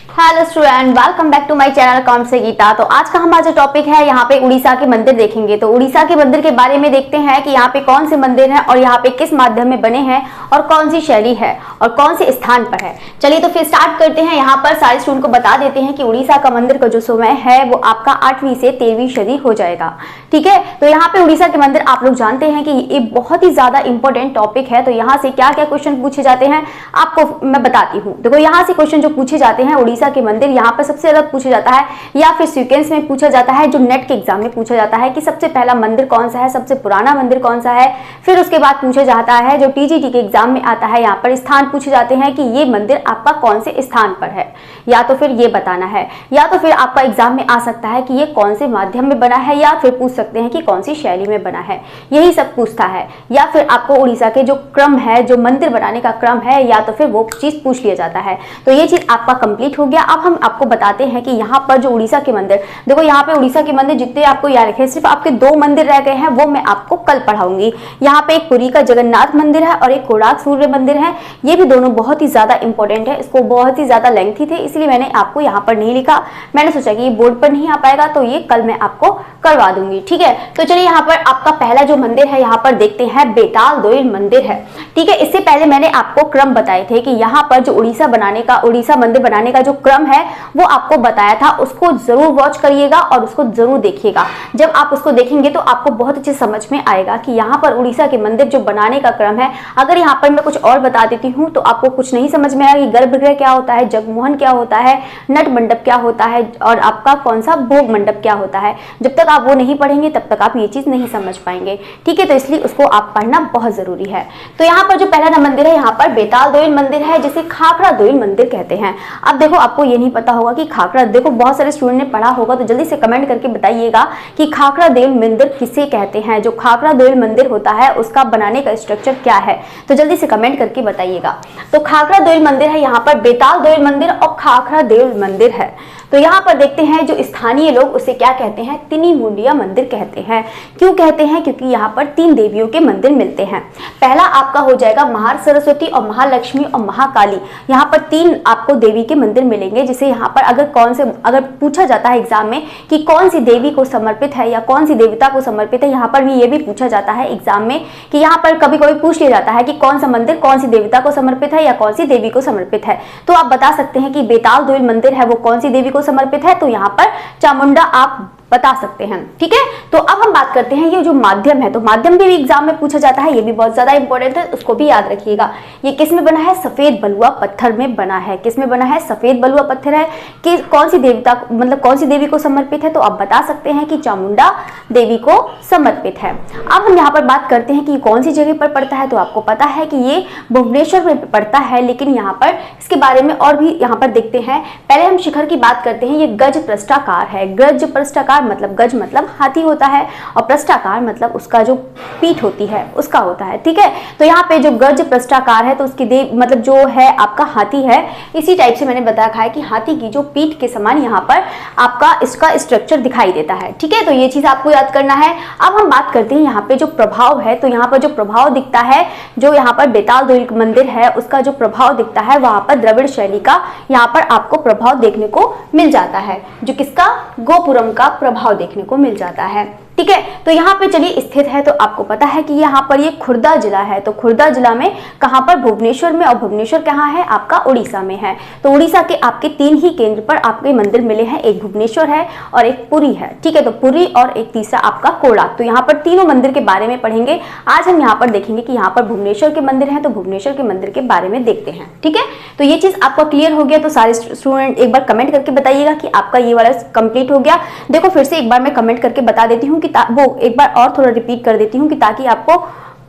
Hello student, welcome back to my channel account से गीता। तो आज का हमारा जो टॉपिक है यहाँ पे उड़ीसा के मंदिर देखेंगे। तो उड़ीसा के मंदिर के बारे में देखते हैं कि यहाँ पे कौन से मंदिर हैं और यहाँ पे किस माध्यम में बने हैं और कौन सी शैली है और कौन से स्थान पर है। चलिए तो फिर स्टार्ट करते हैं। यहाँ पर सारे स्टूडेंट को बता देते हैं कि उड़ीसा का मंदिर का जो समय है वो आपका 8वीं से 13वीं सदी हो जाएगा। ठीक है, तो यहाँ पे उड़ीसा के मंदिर आप लोग जानते हैं कि ये बहुत ही ज्यादा इंपॉर्टेंट टॉपिक है। तो यहाँ से क्या क्या क्वेश्चन पूछे जाते हैं आपको मैं बताती हूँ। देखो यहाँ से क्वेश्चन जो पूछे जाते हैं उड़ीसा के मंदिर यहाँ पर सबसे ज्यादा पूछा जाता है या फिर सीक्वेंस में पूछा जाता है, जो नेट के एग्जाम में पूछा जाता है कि सबसे पहला मंदिर कौन सा है, सबसे पुराना मंदिर कौन सा है। फिर उसके बाद पूछा जाता है जो टीजीटी के एग्जाम में आता है, यहाँ पर स्थान पूछे जाते हैं कि ये मंदिर आपका कौन से स्थान पर है, या तो फिर ये बताना है, या तो फिर आपका एग्जाम में आ सकता है कि ये कौन से माध्यम में बना है, या फिर पूछ सकते हैं कि कौन सी शैली में बना है। यही सब पूछता है, या फिर आपको उड़ीसा के जो क्रम है, जो मंदिर बनाने का क्रम है, या तो फिर वो चीज पूछ लिया जाता है। तो ये चीज आपका कंप्लीट हो गया। अब हम आपको बताते हैं कि यहाँ पर जो उड़ीसा के मंदिर, देखो यहाँ पे उड़ीसा के मंदिर जितने आपको याद रखे, सिर्फ आपके 2 मंदिर रह गए हैं, वो मैं आपको कल पढ़ाऊंगी। यहाँ पे एक पुरी का जगन्नाथ मंदिर है और एक कोणार्क सूर्य मंदिर है। ये भी दोनों बहुत ही ज्यादा इंपॉर्टेंट है। इसको बहुत ही ज्यादा लेंथी थे, इसलिए मैंने आपको यहाँ पर नहीं लिखा। मैंने सोचा कि ये बोर्ड पर नहीं आ पाएगा, तो ये कल मैं आपको करवा दूंगी। ठीक है, तो चलिए यहाँ पर आपका पहला जो मंदिर है यहाँ पर देखते हैं, बेताल दोईल मंदिर है। ठीक है, इससे पहले मैंने आपको क्रम बताए थे कि यहाँ पर जो उड़ीसा मंदिर बनाने का जो क्रम है वो आपको बताया था। उसको जरूर वॉच करिएगा और उसको जरूर देखिएगा। जब आप उसको देखेंगे तो आपको बहुत अच्छे समझ में आएगा कि यहाँ पर उड़ीसा के मंदिर जो बनाने का क्रम है। अगर यहाँ पर मैं कुछ और बता देती हूँ तो आपको कुछ नहीं समझ में आएगा कि गर्भगृह क्या होता है, जगमोहन क्या होता है, नट मंडप क्या होता है और आपका कौन सा भोग मंडप क्या होता है। जब तक आप वो नहीं पढ़ेंगे तब तक आप ये चीज नहीं समझ पाएंगे। ठीक है, तो इसलिए उसको आप पढ़ना बहुत जरूरी है। तो यहाँ पर जो पहला मंदिर है यहाँ पर बेताल दोईल मंदिर है, जिसे खाखरा दोईल मंदिर कहते हैं। अब देखो आपको ये नहीं पता होगा कि खाखरा, देखो बहुत सारे स्टूडेंट ने पढ़ा होगा, तो जल्दी से कमेंट करके बताइएगा कि खाखरा दोईल मंदिर किसे कहते हैं। जो खाखरा दोईल मंदिर होता है उसका बनाने का स्ट्रक्चर क्या है, तो जल्दी से कमेंट करके बताइएगा। तो खाखरा दोईल मंदिर है यहाँ पर, बेताल दोईल मंदिर और खाखरा दोईल मंदिर है। तो यहाँ पर देखते हैं जो स्थानीय लोग उसे क्या कहते हैं, तिनी मुंडिया मंदिर कहते हैं। क्यों कहते हैं? क्योंकि यहाँ पर 3 देवियों के मंदिर मिलते हैं। पहला आपका हो जाएगा महासरस्वती और महालक्ष्मी और महाकाली। यहाँ पर 3 आपको देवी के मंदिर मिलेंगे, जिसे यहाँ पर अगर पूछा जाता है एग्जाम में कि कौन सी देवी को समर्पित है या कौन सी देवता को समर्पित है, यहाँ पर भी ये भी पूछा जाता है एग्जाम में कि यहाँ पर कभी कभी पूछ लिया जाता है कि कौन सा मंदिर कौन सी देवता को समर्पित है या कौन सी देवी को समर्पित है। तो आप बता सकते हैं कि बेताल दोईल मंदिर है वो कौन सी देवी को समर्पित है, तो यहाँ पर चामुंडा आप बता सकते हैं। ठीक है, तो अब हम बात करते हैं ये जो माध्यम है, तो माध्यम भी एग्जाम में पूछा जाता है, ये भी बहुत ज्यादा इंपॉर्टेंट है, उसको भी याद रखिएगा। ये किस में बना है? सफेद बलुआ पत्थर में बना है। किस में बना है? सफेद बलुआ पत्थर है। कि कौन सी देवता, मतलब कौन सी देवी को समर्पित है, तो आप बता सकते हैं कि चामुंडा देवी को समर्पित है। अब हम यहाँ पर बात करते हैं कि कौन सी जगह पर पड़ता है, तो आपको पता है कि ये भुवनेश्वर में पड़ता है, लेकिन यहाँ पर इसके बारे में और भी यहाँ पर देखते हैं। पहले हम शिखर की बात करते हैं। ये गज पृष्ठाकार है। गज पृष्ठाकार मतलब गज मतलब हाथी होता है और पृष्ठाकार मतलब उसका जो पीठ होती है उसका होता है। ठीक है, तो यहाँ पे जो गज पृष्ठाकार है तो उसकी मतलब जो है आपका हाथी है। इसी टाइप से मैंने बता रखा है कि हाथी की जो पीठ के समान यहाँ पर आपका इसका स्ट्रक्चर दिखाई देता है। ठीक है, तो ये चीज आपको याद करना है। अब हम बात करते हैं यहाँ पे जो प्रभाव है, तो यहाँ पर जो प्रभाव दिखता है, जो यहाँ पर बेताल दोईल मंदिर है उसका जो प्रभाव दिखता है, वहां पर द्रविड़ शैली का यहाँ पर आपको प्रभाव देखने को मिल जाता है, जो किसका? गोपुरम का प्रभाव देखने को मिल जाता है। ठीक है, तो यहाँ पे चलिए स्थित है, तो आपको पता है कि यहाँ पर ये खुर्दा जिला है। तो खुर्दा जिला में कहाँ पर? भुवनेश्वर में, और भुवनेश्वर कहाँ है? आपका उड़ीसा में है। तो उड़ीसा के आपके 3 ही केंद्र पर आपके मंदिर मिले हैं, एक भुवनेश्वर है और एक पुरी है। ठीक है, तो पुरी और एक तीसरा आपका कोणार्क। तो यहाँ पर तीनों मंदिर के बारे में पढ़ेंगे। आज हम यहाँ पर देखेंगे कि यहाँ पर भुवनेश्वर के मंदिर हैं, तो भुवनेश्वर के मंदिर के बारे में देखते हैं। ठीक है, तो ये चीज आपका क्लियर हो गया। तो सारे स्टूडेंट एक बार कमेंट करके बताइएगा कि आपका ये वाला कंप्लीट हो गया। देखो फिर से एक बार मैं कमेंट करके बता देती हूँ कि वो एक बार और थोड़ा रिपीट कर देती हूँ कि ताकि आपको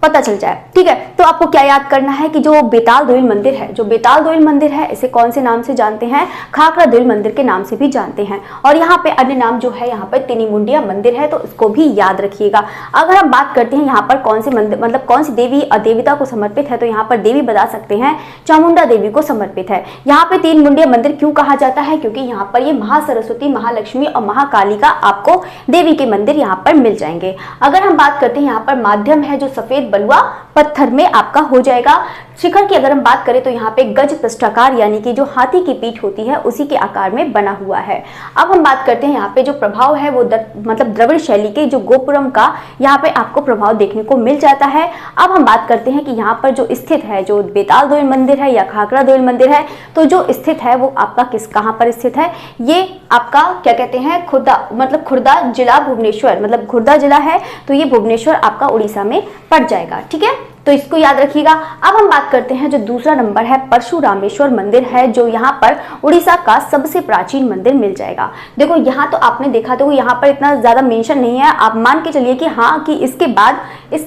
पता चल जाए। ठीक है, तो आपको क्या याद करना है कि जो बेताल दोईल मंदिर है, जो बेताल दोईल मंदिर है इसे कौन से नाम से जानते हैं? खाखरा दोईल मंदिर के नाम से भी जानते हैं। और यहाँ पे अन्य नाम जो है यहाँ पर तिनी मुंडिया मंदिर है, तो इसको भी याद रखिएगा। अगर हम बात करते हैं यहाँ पर कौन से मंदिर, मतलब कौन सी देवी और देवता को समर्पित है, तो यहाँ पर देवी बता सकते हैं चामुंडा देवी को समर्पित है। यहाँ पे 3 मुंडिया मंदिर क्यों कहा जाता है? क्योंकि यहाँ पर ये महासरस्वती, महालक्ष्मी और महाकाली का आपको देवी के मंदिर यहाँ पर मिल जाएंगे। अगर हम बात करते हैं यहाँ पर माध्यम है जो सफेद बलुआ पत्थर में आपको आपका हो जाएगा। शिखर की अगर हम बात करें तो यहाँ पे गज पृष्ठाकार यानी कि जो हाथी की पीठ होती है उसी के आकार में बना हुआ है। अब हम बात करते हैं यहाँ पे जो प्रभाव है वो मतलब द्रविड़ शैली के जो गोपुरम का यहाँ पे आपको प्रभाव देखने को मिल जाता है। अब हम बात करते हैं कि यहाँ पर जो स्थित है, जो बेताल दोयल मंदिर है या खाखरा दोयल मंदिर है, तो जो स्थित है वो आपका कहाँ पर स्थित है, ये आपका क्या कहते हैं, खुर्दा जिला भुवनेश्वर, मतलब खुर्दा जिला है तो ये भुवनेश्वर आपका उड़ीसा में पड़ जाएगा। ठीक है, तो इसको याद रखिएगा। अब हम बात करते हैं जो दूसरा नंबर है परशुरामेश्वर मंदिर है, जो यहाँ पर उड़ीसा का सबसे प्राचीन मंदिर मिल जाएगा। देखो यहाँ तो आपने देखा तो यहाँ पर इतना ज्यादा मेंशन नहीं है, आप मान के चलिए कि हाँ कि इसके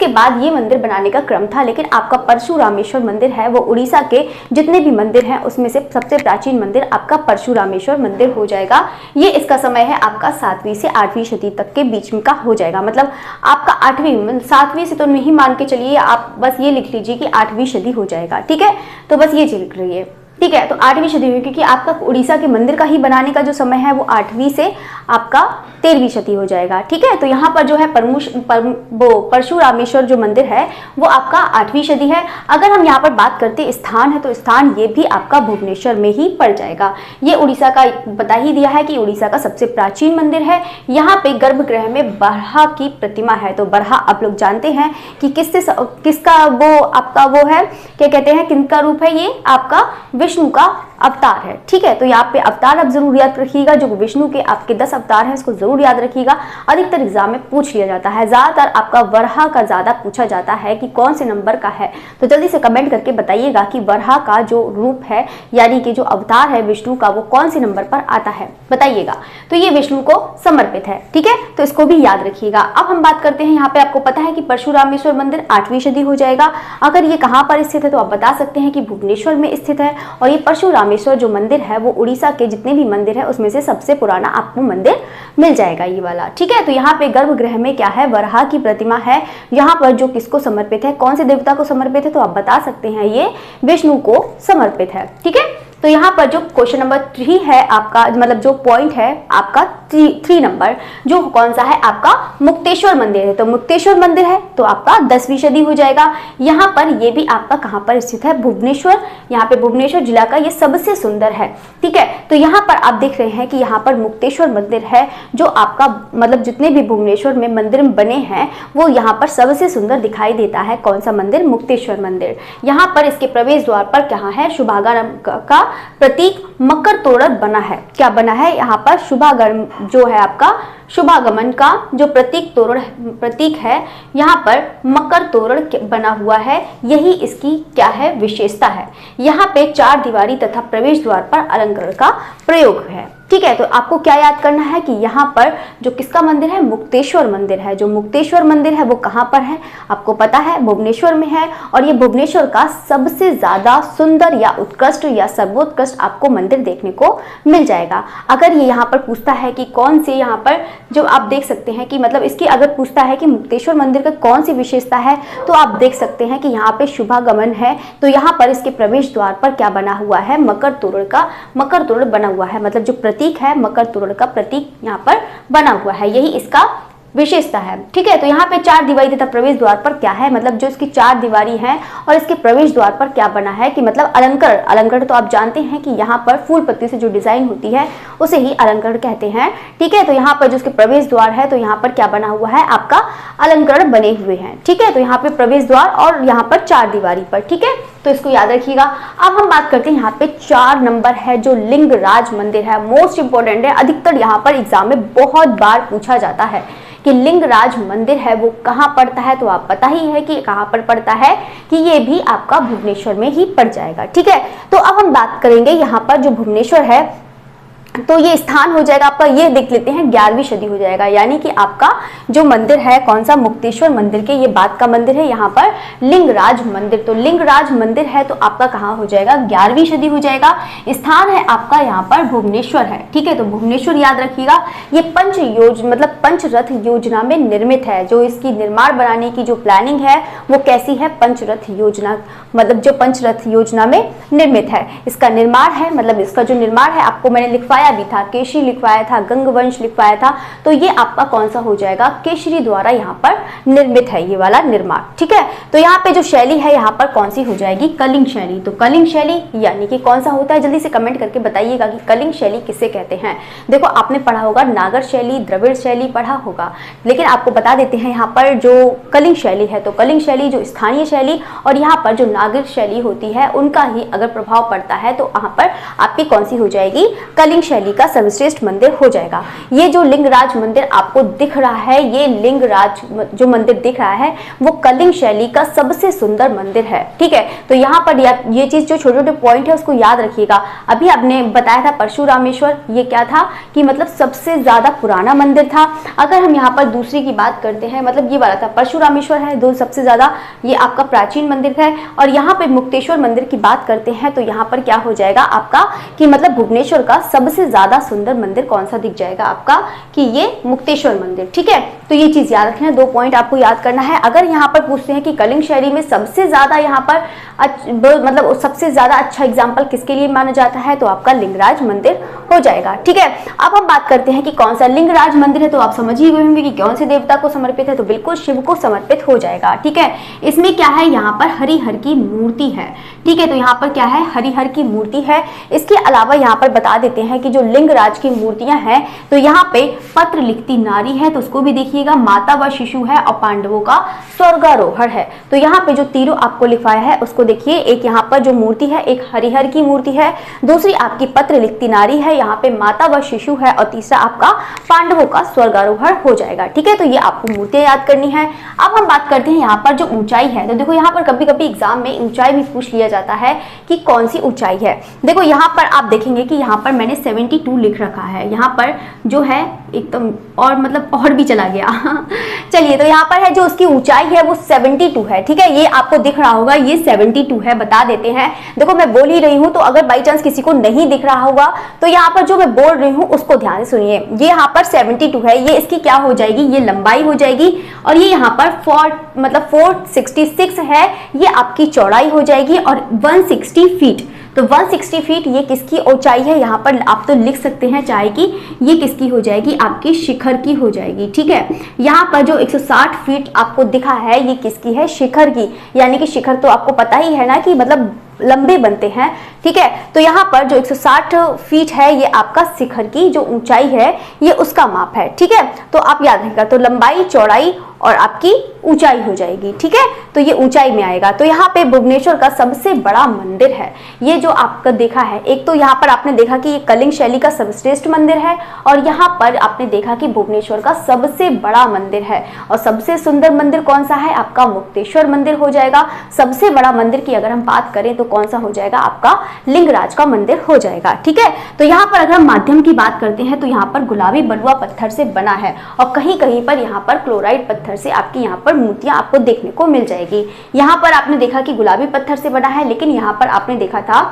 बाद ये मंदिर बनाने का क्रम था, लेकिन आपका परशुरामेश्वर मंदिर है वो उड़ीसा के जितने भी मंदिर हैं उसमें से सबसे प्राचीन मंदिर आपका परशुरामेश्वर मंदिर हो जाएगा। ये इसका समय है आपका 7वीं से 8वीं शती तक के बीच में का हो जाएगा, मतलब आपका 7वीं से तो नहीं मान के चलिए, आप बस ये लिख लीजिए कि 8वीं सदी हो जाएगा। ठीक है, तो बस ये चीज लिख लीजिए। ठीक है, तो 8वीं सदी हुई, क्योंकि आपका उड़ीसा के मंदिर का ही बनाने का जो समय है वो 8वीं से आपका 13वीं शती हो जाएगा। ठीक है, तो यहाँ पर जो है परशुरामेश्वर जो मंदिर है वो आपका 8वीं सदी है। अगर हम यहाँ पर बात करते स्थान है तो स्थान ये भी आपका भुवनेश्वर में ही पड़ जाएगा। ये उड़ीसा का बता ही दिया है कि उड़ीसा का सबसे प्राचीन मंदिर है। यहाँ पे गर्भगृह में बरहा की प्रतिमा है, तो बरहा आप लोग जानते हैं कि किसका वो आपका वो है, क्या कहते हैं, किनका रूप है, ये आपका विष्णु का अवतार है। ठीक है, तो यहाँ पे अवतार आप जरूर याद रखिएगा, जो विष्णु के आपके 10 अवतार हैं इसको जरूर याद रखिएगा, अधिकतर एग्जाम में पूछ लिया जाता है। ज्यादातर आपका वराह का ज्यादा पूछा जाता है कि कौन से नंबर का है, तो जल्दी से कमेंट करके बताइएगा कि वराह का जो रूप है यानी कि जो अवतार है विष्णु का वो कौन से नंबर पर आता है, बताइएगा। तो ये विष्णु को समर्पित है। ठीक है, तो इसको भी याद रखिएगा। अब हम बात करते हैं, यहाँ पे आपको पता है कि परशुरामेश्वर मंदिर 8वीं सदी हो जाएगा। अगर ये कहाँ पर स्थित है तो आप बता सकते हैं कि भुवनेश्वर में स्थित है, और ये परशुरामेश्वर जो मंदिर है वो उड़ीसा के जितने भी मंदिर है उसमें से सबसे पुराना आपको मंदिर मिल जाएगा ये वाला। ठीक है, तो यहाँ पे गर्भगृह में क्या है, वराह की प्रतिमा है। यहाँ पर जो किसको समर्पित है, कौन से देवता को समर्पित है, तो आप बता सकते हैं ये विष्णु को समर्पित है। ठीक है, तो यहाँ पर जो क्वेश्चन नंबर 3 है आपका, मतलब जो पॉइंट है आपका 3 नंबर, जो कौन सा है आपका मुक्तेश्वर मंदिर है, तो मुक्तेश्वर मंदिर है तो आपका 10वीं सदी हो जाएगा। यहाँ पर ये भी आपका कहाँ पर स्थित है, भुवनेश्वर। यहाँ पे भुवनेश्वर जिला का ये सबसे सुंदर है। ठीक है, तो यहाँ पर आप देख रहे हैं कि यहाँ पर मुक्तेश्वर मंदिर है, जो आपका मतलब जितने भी भुवनेश्वर में मंदिर बने हैं वो यहाँ पर सबसे सुंदर दिखाई देता है। कौन सा मंदिर, मुक्तेश्वर मंदिर। यहाँ पर इसके प्रवेश द्वार पर क्या है, शुभागमन का प्रतीक मकर तोरण बना है। क्या बना है यहाँ पर, शुभागमन जो है आपका शुभागमन का जो प्रतीक है, यहाँ पर मकर तोरण बना हुआ है। यही इसकी क्या है, विशेषता है। यहाँ पे 4 दीवारी तथा प्रवेश द्वार पर अलंकरण का प्रयोग है। ठीक है, तो आपको क्या याद करना है कि यहाँ पर जो किसका मंदिर है, मुक्तेश्वर मंदिर है। जो मुक्तेश्वर मंदिर है वो कहाँ पर है, आपको पता है भुवनेश्वर में है, और ये भुवनेश्वर का सबसे ज्यादा सुंदर या उत्कृष्ट या सर्वोत्कृष्ट आपको मंदिर देखने को मिल जाएगा। अगर ये यहाँ पर पूछता है कि कौन से, यहाँ पर जो आप देख सकते हैं कि मतलब इसकी अगर पूछता है कि मुक्तेश्वर मंदिर का कौन सी विशेषता है, तो आप देख सकते हैं कि यहाँ पे शुभागमन है, तो यहाँ पर इसके प्रवेश द्वार पर क्या बना हुआ है, मकर तोरण बना हुआ है। मतलब जो प्रतीक है मकर तोरण का प्रतीक यहाँ पर बना हुआ है, यही इसका विशेषता है। ठीक है, तो यहाँ पे 4 दीवारी तथा प्रवेश द्वार पर क्या है, मतलब जो इसकी 4 दीवारी है और इसके प्रवेश द्वार पर क्या बना है कि मतलब अलंकरण तो आप जानते हैं कि यहाँ पर फूल पत्ती से जो डिजाइन होती है उसे ही अलंकरण कहते हैं। ठीक है, तो यहाँ पर जो इसके प्रवेश द्वार है तो यहाँ पर क्या बना हुआ है, आपका अलंकरण बने हुए हैं। ठीक है, तो यहाँ पे प्रवेश द्वार और यहाँ पर 4 दीवारी पर। ठीक है, तो इसको याद रखिएगा। अब हम बात करते हैं यहाँ पे 4 नंबर है जो लिंगराज मंदिर है, मोस्ट इंपोर्टेंट है, अधिकतर यहाँ पर एग्जाम में बहुत बार पूछा जाता है कि लिंगराज मंदिर है वो कहाँ पड़ता है, तो आप पता ही है कि कहाँ पर पड़ता है, कि ये भी आपका भुवनेश्वर में ही पड़ जाएगा। ठीक है, तो अब हम बात करेंगे यहाँ पर जो भुवनेश्वर है तो ये स्थान हो जाएगा आपका, ये देख लेते हैं 11वीं सदी हो जाएगा, यानी कि आपका जो मंदिर है कौन सा, मुक्तेश्वर मंदिर के ये बाद का मंदिर है। यहाँ पर लिंगराज मंदिर, तो लिंगराज मंदिर है तो आपका कहाँ हो जाएगा, 11वीं सदी हो जाएगा। स्थान है आपका यहाँ पर भुवनेश्वर है। ठीक है, तो भुवनेश्वर याद रखिएगा। ये पंचरथ योजना में निर्मित है। जो इसकी निर्माण बनाने की जो प्लानिंग है वो कैसी है, पंचरथ योजना, मतलब जो पंचरथ योजना में निर्मित है, इसका निर्माण है, मतलब इसका जो निर्माण है आपको मैंने लिखवाया लिखवाया भी था, केशरी लिखवाया था, गंगवंश लिखवाया था, तो ये आपका कौन सा हो जाएगा, केशरी द्वारा यहाँ पर निर्मित है ये वाला निर्माण। ठीक है, तो यहाँ पे जो शैली है यहाँ पर कौन सी हो जाएगी, कलिंग शैली। तो कलिंग शैली यानी कि कौन सा होता है, जल्दी से कमेंट करके बताइएगा कि कलिंग शैली किसे कहते हैं। देखो आपने पढ़ा होगा नागर शैली, द्रविड़ शैली पढ़ा होगा, लेकिन आपको बता देते हैं यहाँ पर जो कलिंग शैली है, तो कलिंग शैली जो स्थानीय शैली और यहाँ पर जो नागर शैली होती है उनका ही अगर प्रभाव पड़ता है तो यहाँ पर आपकी कौन सी हो जाएगी, कलिंग शैली का सर्वश्रेष्ठ मंदिर हो जाएगा। ये जो लिंगराज मंदिर आपको दिख रहा है, ये लिंगराज जो मंदिर दिख रहा है वो कलिंग शैली का सबसे सुंदर मंदिर है। ठीक है, तो यहाँ पर ये चीज जो छोटे छोटे पॉइंट है उसको याद रखिएगा। अभी आपने बताया था परशुरामेश्वर, ये क्या था कि मतलब सबसे ज्यादा पुराना मंदिर था। अगर हम यहाँ पर दूसरी की बात करते हैं, मतलब ये वाला था परशुरामेश्वर है, दो सबसे ज्यादा ये आपका प्राचीन मंदिर है। और यहाँ पे मुक्तेश्वर मंदिर की बात करते हैं तो यहाँ पर क्या हो जाएगा आपका कि मतलब भुवनेश्वर का सबसे ज्यादा सुंदर मंदिर कौन सा दिख जाएगा आपका, कि ये मुक्तेश्वर मंदिर। ठीक है, तो ये चीज याद रखना, दो पॉइंट आपको याद करना है। अगर यहाँ पर पूछते हैं कि कलिंग शैली में सबसे ज्यादा यहाँ पर मतलब सबसे ज्यादा अच्छा एग्जाम्पल किसके लिए माना जाता है, तो आपका लिंगराज मंदिर हो जाएगा। ठीक है, अब हम बात करते हैं कि कौन सा लिंगराज मंदिर है, तो आप समझ ही गए होंगे कि कौन से देवता को समर्पित है, तो बिल्कुल शिव को समर्पित हो जाएगा। ठीक है, इसमें क्या है, यहाँ पर हरिहर की मूर्ति है। ठीक है, तो यहाँ पर क्या है, हरिहर की मूर्ति है। इसके अलावा यहाँ पर बता देते हैं कि जो लिंगराज की मूर्तियां हैं तो यहाँ पे पत्र लिखती नारी है, तो उसको भी देखिएगा, माता व शिशु है और पांडवों का स्वर्गारोहण है। तो यहाँ पे जो तीरों आपको लिखवाया है उसको देखिए, एक यहाँ पर जो मूर्ति है एक हरिहर की मूर्ति है, दूसरी आपकी पत्र लिखती नारी है, यहाँ पे माता व शिशु है और तीसरा आपका पांडवों का स्वर्गारोहण हो जाएगा। ठीक है, तो ये आपको मूर्तियां याद करनी है। अब हम बात करते हैं यहाँ पर जो ऊंचाई है, तो देखो यहाँ पर कभी कभी एग्जाम में ऊंचाई भी पूछ लिया जाता है कि कौन सी ऊंचाई है। देखो यहाँ पर आप देखेंगे कि यहाँ पर मैंने 72 लिख रखा है, यहाँ पर जो है एकदम और मतलब और भी चला गया चलिए, तो यहाँ पर है जो उसकी ऊंचाई है वो 72 है। ठीक है, ये आपको दिख रहा होगा, ये 72 है, बता देते हैं। देखो मैं बोल ही रही हूँ, तो अगर बाई चांस किसी को नहीं दिख रहा होगा तो यहाँ पर जो मैं बोल रही हूँ उसको ध्यान से सुनिए। ये यहाँ पर 72 है, ये इसकी क्या हो जाएगी, ये लंबाई हो जाएगी, और ये यहाँ पर 466 है, ये आपकी चौड़ाई हो जाएगी, और 160 फीट, तो 160 फीट ये किसकी ऊंचाई है, यहाँ पर आप तो लिख सकते हैं चाहे कि ये किसकी हो जाएगी, आपकी शिखर की हो जाएगी। ठीक है, यहाँ पर जो 160 फीट आपको दिखा है ये किसकी है, शिखर की, यानी कि शिखर तो आपको पता ही है ना कि मतलब लंबे बनते हैं। ठीक है, तो यहाँ पर जो 160 फीट है ये आपका शिखर की जो ऊंचाई है ये उसका माप है। ठीक है, तो आप याद रखिएगा, तो लंबाई, चौड़ाई और आपकी ऊंचाई हो जाएगी। ठीक है, तो ये ऊंचाई में आएगा। तो यहाँ पे भुवनेश्वर का सबसे बड़ा मंदिर है, ये जो आपका देखा है, एक तो यहाँ पर आपने देखा कि ये कलिंग शैली का सर्वश्रेष्ठ मंदिर है, और यहाँ पर आपने देखा कि भुवनेश्वर का सबसे बड़ा मंदिर है। और सबसे सुंदर मंदिर कौन सा है, आपका मुक्तेश्वर मंदिर हो जाएगा। सबसे बड़ा मंदिर की अगर हम बात करें तो कौन सा हो जाएगा, आपका लिंगराज का मंदिर हो जाएगा। ठीक है, तो यहाँ पर अगर हम माध्यम की बात करते हैं तो यहाँ पर गुलाबी बलुआ पत्थर से बना है, और कहीं कहीं पर यहाँ पर क्लोराइड पत्थर से आपकी यहाँ पर मूर्तियां आपको देखने को मिल जाएगी। यहाँ पर आपने देखा कि गुलाबी पत्थर से बना है, लेकिन यहाँ पर आपने देखा था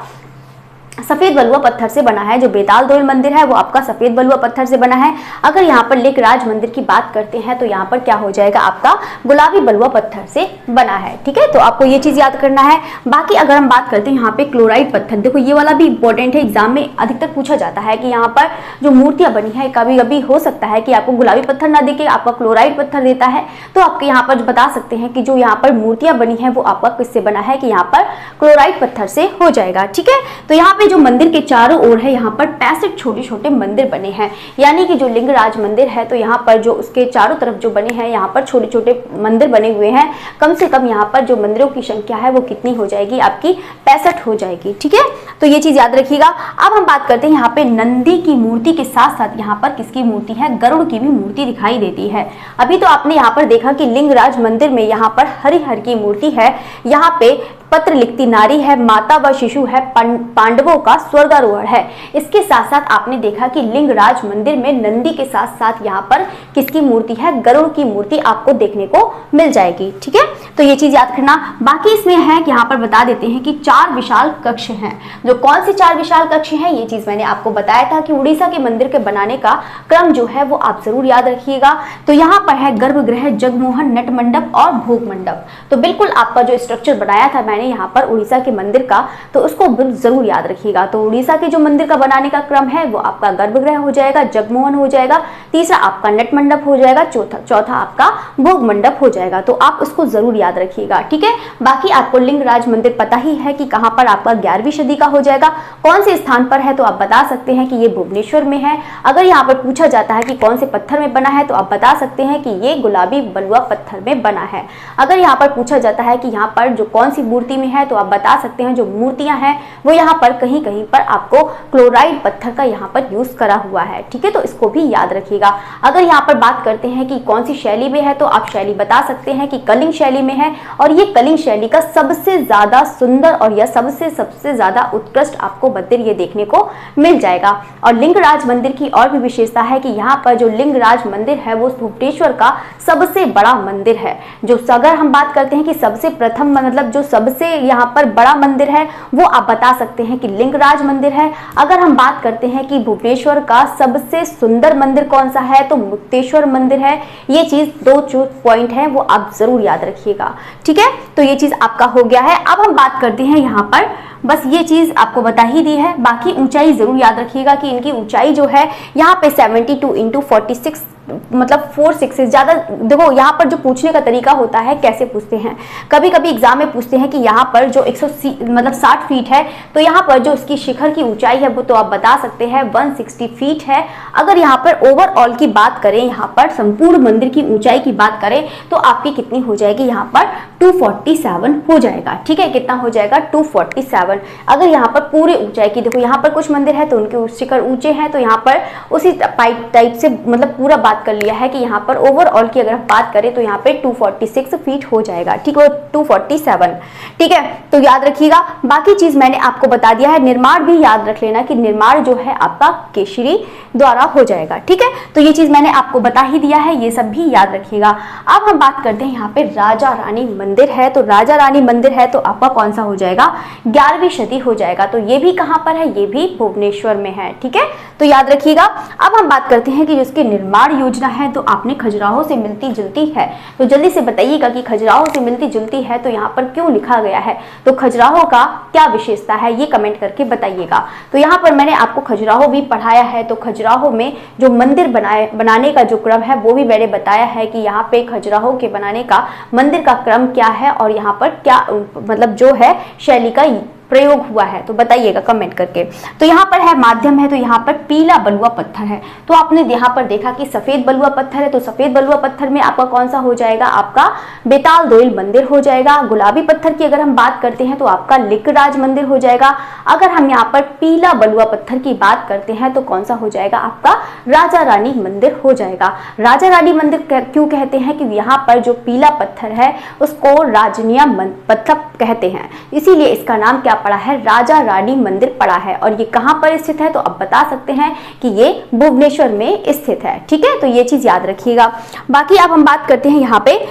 सफेद बलुआ पत्थर से बना है। जो बेताल दोल मंदिर है वो आपका सफेद बलुआ पत्थर से बना है। अगर यहाँ पर लिंगराज मंदिर की बात करते हैं तो यहाँ पर क्या हो जाएगा, आपका गुलाबी बलुआ पत्थर से बना है। ठीक है, तो आपको ये चीज याद करना है। बाकी अगर हम बात करते हैं यहाँ पे क्लोराइड पत्थर, देखो ये वाला भी इंपॉर्टेंट है, एग्जाम में अधिकतर पूछा जाता है कि यहाँ पर जो मूर्तियां बनी है कभी कभी हो सकता है कि आपको गुलाबी पत्थर ना देके आपका क्लोराइड पत्थर देता है, तो आपके यहाँ पर बता सकते हैं कि जो यहाँ पर मूर्तियां बनी है वो आपका किससे बना है, कि यहाँ पर क्लोराइड पत्थर से हो जाएगा। ठीक है, तो यहाँ पे जो मंदिर के चारों ओर है यहाँ पर 65 छोटे छोटे मंदिर बने हैं, यानी कि जो लिंगराज मंदिर है तो यहाँ पर जो उसके चारों तरफ जो बने हैं यहाँ पर छोटे छोटे मंदिर बने हुए हैं। कम से कम यहाँ पर जो मंदिरों की संख्या है वो कितनी हो जाएगी, आपकी 65 हो जाएगी। ठीक है, तो ये चीज याद रखिएगा। अब हम बात करते हैं यहाँ पे नंदी की मूर्ति के साथ साथ यहाँ पर किसकी मूर्ति है, गरुड़ की भी मूर्ति दिखाई देती है। अभी तो आपने यहाँ पर देखा कि लिंगराज मंदिर में यहाँ पर हरिहर की मूर्ति है, यहाँ पे पत्र लिखती नारी है, माता व शिशु है, पांडवों का स्वर्गारोहण है। इसके साथ साथ आपने देखा कि लिंगराज मंदिर में नंदी के साथ साथ यहाँ पर किसकी मूर्ति है, गरुड़ की मूर्ति आपको देखने को मिल जाएगी। ठीक है, तो ये चीज याद रखना। बाकी इसमें है कि यहाँ पर बता देते हैं कि 4 विशाल कक्ष हैं। जो कौन से 4 विशाल कक्ष हैं ये चीज मैंने आपको बताया था कि उड़ीसा के मंदिर के बनाने का क्रम जो है वो आप जरूर याद रखिएगा। तो यहाँ पर है गर्भगृह, जगमोहन, नट मंडप और भोग मंडप। तो बिल्कुल आपका जो स्ट्रक्चर बनाया था मैंने मैंने यहाँ पर उड़ीसा के मंदिर का, तो उसको जरूर याद रखिएगा। तो उड़ीसा के जो मंदिर का बनाने का क्रम है वो आपका गर्भगृह हो जाएगा, जगमोहन हो जाएगा, तीसरा आपका नट मंडप हो जाएगा, चौथा आपका भोग मंडप हो जाएगा। तो आप उसको जरूर याद रखिएगा, ठीक है। बाकी आपको लिंगराज मंदिर पता ही है कि कहां पर आपका 11वीं सदी का हो जाएगा, कौन से स्थान पर है, तो आप बता सकते हैं कि ये भुवनेश्वर में है। अगर यहाँ पर पूछा जाता है कि कौन से पत्थर में बना है, तो आप बता सकते हैं कि ये गुलाबी बलुआ पत्थर में बना है। अगर यहाँ पर पूछा जाता है कि यहाँ पर जो कौन सी मूर्ति में है, तो आप बता सकते हैं जो मूर्तियां हैं वो यहाँ पर कहीं कहीं पर आपको क्लोराइड पत्थर का यहाँ पर यूज करा हुआ है, ठीक है। तो इसको भी याद रखिएगा। अगर यहाँ पर बात करते हैं कि कौन सी शैली में है, तो आप शैली बता सकते हैं कि कलिंग शैली में है, और ये कलिंग शैली का सबसे ज्यादा सुंदर और यह सबसे ज्यादा उत्कृष्ट आपको मंदिर ये देखने को मिल जाएगा। और लिंगराज मंदिर की और भी विशेषता है कि यहाँ पर जो लिंगराज मंदिर है वो भुवनेश्वर का सबसे बड़ा मंदिर है। जो अगर हम बात करते हैं कि सबसे प्रथम मतलब जो सबसे यहाँ पर बड़ा मंदिर है वो आप बता सकते हैं कि लिंगराज मंदिर है। अगर हम बात करते हैं कि भुवनेश्वर का सबसे सुंदर मंदिर कौन सा है, तो मुक्तेश्वर मंदिर है। ये चीज दो जो पॉइंट है वो आप जरूर याद रखिएगा, ठीक है। तो ये चीज आपका हो गया है। अब हम बात करते हैं यहाँ पर, बस ये चीज आपको बता ही दी है। बाकी ऊंचाई जरूर याद रखिएगा कि इनकी ऊंचाई जो है यहाँ पे 72 × 46 मतलब 4 ज्यादा। देखो यहाँ पर जो पूछने का तरीका होता है, कैसे पूछते हैं, कभी कभी एग्जाम में पूछते हैं कि यहाँ पर जो 160 फीट है, तो यहाँ पर जो इसकी शिखर की ऊंचाई है वो तो आप बता सकते हैं 160 फीट है। अगर यहाँ पर ओवरऑल की बात करें, यहाँ पर संपूर्ण मंदिर की ऊंचाई की बात करें, तो आपकी कितनी हो जाएगी, यहाँ पर 247 हो जाएगा, ठीक है। कितना हो जाएगा, 247। अगर यहाँ पर पूरी ऊंचाई की, देखो यहाँ पर कुछ मंदिर है तो उनके शिखर ऊंचे हैं, तो यहाँ पर उसी टाइप से मतलब पूरा बात कर लिया है कि यहाँ पर ओवरऑल की अगर बात करें तो यहाँ पे 246 फीट हो जाएगा, ठीक है, 247, ठीक है। तो याद रखिएगा। बाकी चीज मैंने आपको बता दिया है। निर्माण भी याद रख लेना कि निर्माण जो है आपका केशरी द्वारा हो जाएगा, ठीक है। तो ये चीज मैंने आपको बता ही दिया है, ये सब भी याद रखिएगा। अब हम बात करते हैं यहाँ पे राजा रानी मंदिर है, तो राजा रानी मंदिर है तो आपका कौन सा हो जाएगा, 11वीं सदी हो जाएगा। तो ये भी कहां पर है, ये भी भुवनेश्वर में है, ठीक है। तो याद रखिएगा। अब हम बात करते हैं कि जिसकी निर्माण योजना है तो आपने खजुराहो से मिलती जुलती है, तो जल्दी से बताइएगा कि खजुराहो से मिलती जुलती है तो यहाँ पर क्यों लिखा गया है, तो खजुराहो का क्या विशेषता है ये कमेंट करके बताइएगा। तो यहाँ पर मैंने आपको खजुराहो भी पढ़ाया है, तो खजुराहो में जो मंदिर बनाने का जो क्रम है वो भी मैंने बताया है कि यहाँ पे खजुराहो के बनाने का मंदिर का क्रम क्या है और यहाँ पर क्या मतलब जो है शैली का प्रयोग हुआ है, तो बताइएगा कमेंट करके। तो यहाँ पर है माध्यम है, तो यहाँ पर पीला बलुआ पत्थर है। तो आपने यहाँ पर देखा कि सफेद बलुआ पत्थर है, तो सफेद बलुआ पत्थर में आपका कौन सा हो जाएगा, आपका बेताल दोयल मंदिर हो जाएगा। गुलाबी पत्थर की अगर हम बात करते हैं तो आपका लिंगराज मंदिर हो जाएगा। अगर हम यहाँ पर पीला बलुआ पत्थर की बात करते हैं तो कौन सा हो जाएगा, आपका राजा रानी मंदिर हो जाएगा। राजा रानी मंदिर क्यों कहते हैं कि यहाँ पर जो पीला पत्थर है उसको राजनिया पत्थर कहते हैं, इसीलिए इसका नाम क्या पड़ा है, राजा रानी मंदिर पड़ा है। और ये कहां पर स्थित है, तो आप बता सकते हैं कि ये भुवनेश्वर में स्थित है, ठीक है। तो ये चीज याद रखिएगा। बाकी अब हम बात करते हैं यहाँ पे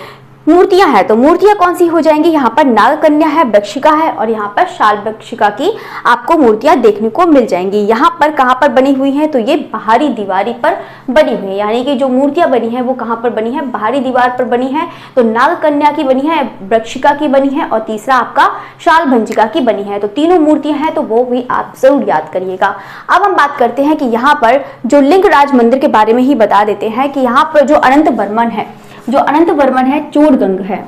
मूर्तियां हैं, तो मूर्तियां कौन सी हो जाएंगी, यहाँ पर नाग कन्या है, वृक्षिका है और यहाँ पर शाल वृक्षिका की आपको मूर्तियां देखने को मिल जाएंगी। यहाँ पर कहाँ पर बनी हुई हैं, तो ये बाहरी दीवारी पर बनी हुई है, यानी कि जो मूर्तियां बनी है वो कहाँ पर बनी है, बाहरी दीवार पर बनी है। तो नाग कन्या की बनी है, वृक्षिका की बनी है और तीसरा आपका शाल भंजिका की बनी है। तो तीनों मूर्तियां हैं, तो वो भी आप जरूर याद करिएगा। अब हम बात करते हैं कि यहाँ पर जो लिंगराज मंदिर के बारे में ही बता देते हैं कि यहाँ पर जो अनंत वर्मन है, जो अनंत वर्मन है चोडगंग है,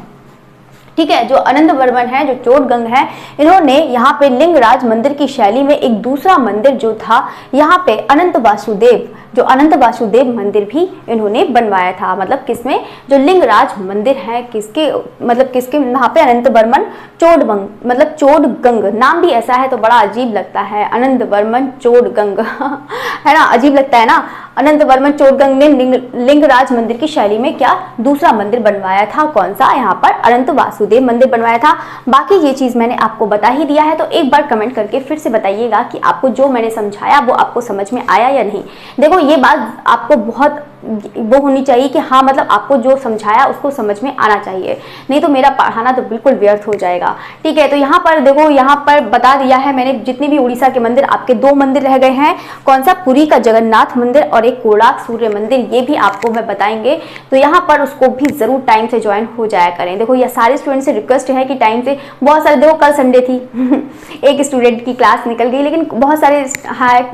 ठीक है। जो अनंत वर्मन है, जो चोडगंग है, इन्होंने यहाँ पे लिंगराज मंदिर की शैली में एक दूसरा मंदिर जो था यहाँ पे अनंत वासुदेव, जो अनंत वासुदेव मंदिर भी इन्होंने बनवाया था। मतलब किसमें, जो लिंगराज मंदिर है किसके, मतलब किसके, वहाँ पे अनंत वर्मन चोडगंग, मतलब चोडगंग नाम भी ऐसा है तो बड़ा अजीब लगता है, अनंत वर्मन चोडगंग है ना, अजीब लगता है ना। अनंत वर्मन चोडगंग ने लिंगराज मंदिर की शैली में क्या दूसरा मंदिर बनवाया था, कौन सा, यहाँ पर अनंत वासुदेव मंदिर बनवाया था। बाकी ये चीज मैंने आपको बता ही दिया है, तो एक बार कमेंट करके फिर से बताइएगा कि आपको जो मैंने समझाया वो आपको समझ में आया या नहीं। देखो ये बात आपको बहुत वो होनी चाहिए कि हाँ मतलब आपको जो समझाया उसको समझ में आना चाहिए, नहीं तो मेरा पढ़ाना तो बिल्कुल व्यर्थ हो जाएगा। ठीक है, तो यहाँ पर देखो, यहाँ पर बता दिया है मैंने जितने भी उड़ीसा के मंदिर, आपके 2 मंदिर रह गए हैं। कौन सा? पुरी का जगन्नाथ मंदिर और एक कोणार्क सूर्य मंदिर, ये भी आपको मैं बताएंगे। तो यहाँ पर उसको भी जरूर टाइम से ज्वाइन हो जाया करें। देखो ये सारे स्टूडेंट से रिक्वेस्ट है कि टाइम से, बहुत सारे, देखो कल संडे थी एक स्टूडेंट की क्लास निकल गई, लेकिन बहुत सारे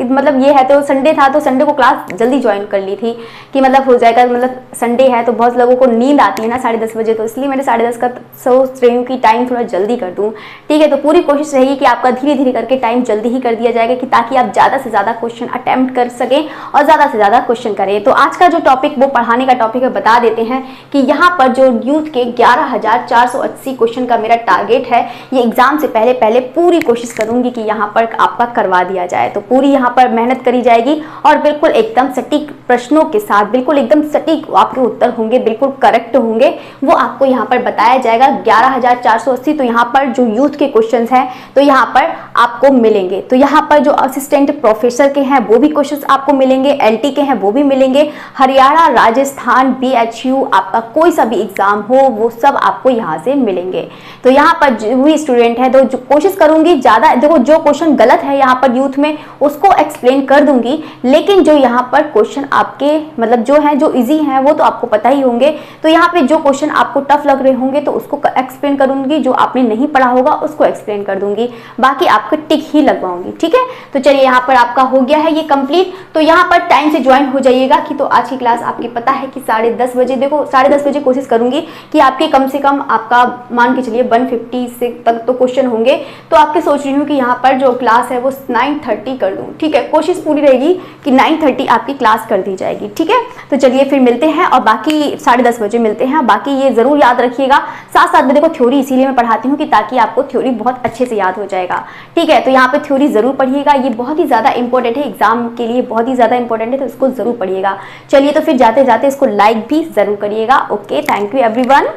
मतलब ये है तो संडे था तो संडे को क्लास जल्दी ज्वाइन कर ली थी कि मतलब हो जाएगा, मतलब संडे है तो बहुत लोगों को नींद आती है ना 10:30 बजे, तो इसलिए मैंने 10:30 का सोच रही हूँ कि टाइम थोड़ा जल्दी कर दूँ। ठीक है, तो पूरी कोशिश रहेगी कि आपका धीरे धीरे करके टाइम जल्दी ही कर दिया जाएगा कि ताकि आप ज़्यादा से ज़्यादा क्वेश्चन अटेम्प्ट कर सकें और ज़्यादा से ज़्यादा क्वेश्चन करें। तो आज का जो टॉपिक, वो पढ़ाने का टॉपिक है, बता देते हैं कि यहाँ पर जो यूथ के 11,480 क्वेश्चन का मेरा टारगेट है, ये एग्जाम से पहले पूरी कोशिश करूंगी कि यहाँ पर आपका करवा दिया जाए। तो पूरी यहाँ पर मेहनत करी जाएगी और बिल्कुल एकदम सटीक प्रश्नों के साथ, बिल्कुल एकदम सटीक आपके उत्तर होंगे, बिल्कुल करेक्ट होंगे, वो आपको यहाँ पर बताया जाएगा। 11,480, तो यहाँ पर जो यूथ के क्वेश्चन हैं तो यहाँ पर आपको मिलेंगे। तो यहाँ पर जो असिस्टेंट प्रोफेसर के हैं वो भी क्वेश्चन आपको मिलेंगे, LT के हैं वो भी मिलेंगे, हरियाणा, राजस्थान, BHU, आपका कोई सा भी एग्जाम हो वो सब आपको यहाँ से मिलेंगे। तो यहाँ पर जो भी स्टूडेंट है तो जो कोशिश करूंगी ज़्यादा, देखो जो क्वेश्चन गलत है यहाँ पर यूथ में उसको एक्सप्लेन कर दूंगी, लेकिन जो यहाँ पर क्वेश्चन आपके मतलब जो है जो इजी हैं वो तो आपको पता ही होंगे। तो यहाँ पे जो क्वेश्चन आपको टफ लग रहे होंगे तो उसको एक्सप्लेन करूंगी, जो आपने नहीं पढ़ा होगा उसको एक्सप्लेन कर दूंगी, बाकी आपको टिक ही लगवाऊंगी। ठीक है, तो चलिए यहाँ पर आपका हो गया है ये कंप्लीट। तो यहाँ पर टाइम से ज्वाइन हो जाइएगा कि तो आज की क्लास आपकी पता है कि 10:30 बजे, देखो 10:30 बजे कोशिश करूंगी कि आपके कम से कम आपका मान के चलिए 150 से तक तो क्वेश्चन होंगे। तो आपके सोच रही हूँ कि यहाँ पर जो क्लास है वो 9:30 कर दूँ। ठीक है, कोशिश पूरी रहेगी कि 9:30 आपकी क्लास कर दी जाएगी। ठीक है, तो चलिए फिर मिलते हैं और बाकी 10:30 बजे मिलते हैं। बाकी ये जरूर याद रखिएगा, साथ साथ में देखो थ्योरी इसीलिए मैं पढ़ाती हूँ कि ताकि आपको थ्योरी बहुत अच्छे से याद हो जाएगा। ठीक है, तो यहाँ पे थ्योरी जरूर पढ़िएगा, ये बहुत ही ज्यादा इंपॉर्टेंट है, एग्जाम के लिए बहुत ही ज्यादा इंपॉर्टेंट है, तो इसको जरूर पढ़िएगा। चलिए तो फिर जाते जाते इसको लाइक भी जरूर करिएगा। Okay, thank you everyone.